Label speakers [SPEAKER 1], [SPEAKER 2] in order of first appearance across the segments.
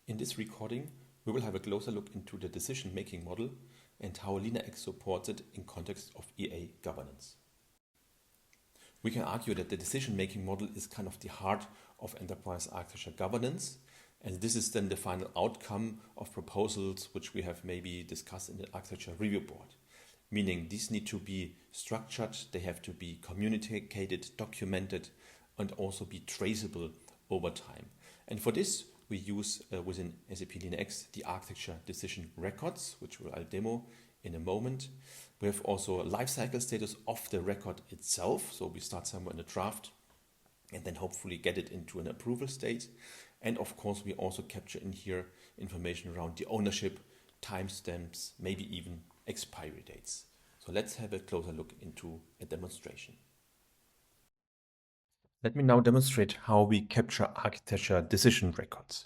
[SPEAKER 1] In this recording, we will have a closer look into the decision-making model and how LeanIX supports it in context of EA governance. We can argue that the decision-making model is kind of the heart of enterprise architecture governance, and this is then the final outcome of proposals which we have maybe discussed in the architecture review board. Meaning these need to be structured, they have to be communicated, documented, and also be traceable over time. And for this, we use within SAP LeanIX the architecture decision records, which I'll demo in a moment. We have also a lifecycle status of the record itself. So we start somewhere in the draft and then hopefully get it into an approval state. And of course, we also capture in here information around the ownership, timestamps, maybe even expiry dates. So let's have a closer look into a demonstration. Let me now demonstrate how we capture architecture decision records.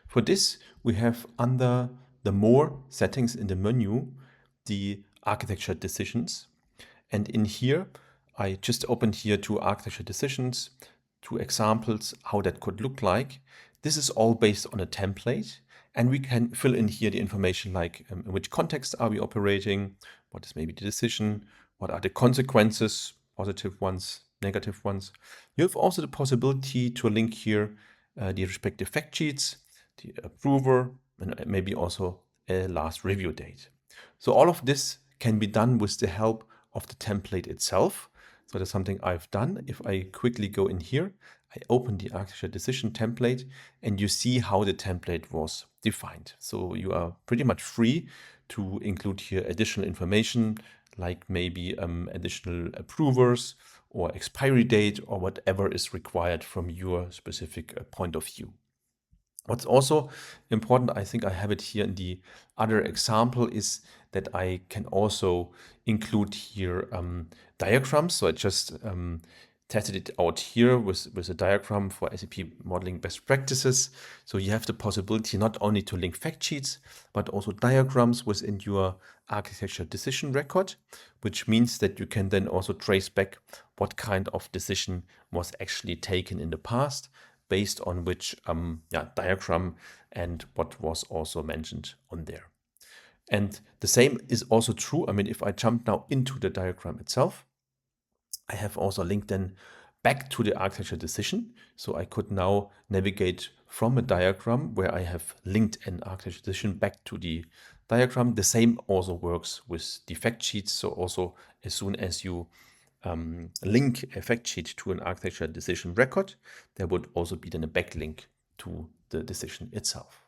[SPEAKER 1] For this, we have under the More settings in the menu, the architecture decisions. And in here, I just opened here two architecture decisions, two examples, how that could look like. This is all based on a template. And we can fill in here the information like in which context are we operating, what is maybe the decision, what are the consequences, positive ones, negative ones. You have also the possibility to link here the respective fact sheets, the approver, and maybe also a last review date. So all of this can be done with the help of the template itself. So that's something I've done. If I quickly go in here, I open the architecture decision template and you see how the template was defined. So you are pretty much free to include here additional information like maybe additional approvers or expiry date or whatever is required from your specific point of view. What's also important, I think I have it here in the other example, is that I can also include here diagrams. So I just tested it out here with a diagram for SAP modeling best practices. So you have the possibility not only to link fact sheets, but also diagrams within your architecture decision record, which means that you can then also trace back what kind of decision was actually taken in the past, based on which diagram and what was also mentioned on there. And the same is also true. I mean, if I jump now into the diagram itself, I have also linked then back to the architecture decision. So I could now navigate from a diagram where I have linked an architecture decision back to the diagram. The same also works with the fact sheets. So also as soon as you link a fact sheet to an architecture decision record, there would also be then a backlink to the decision itself.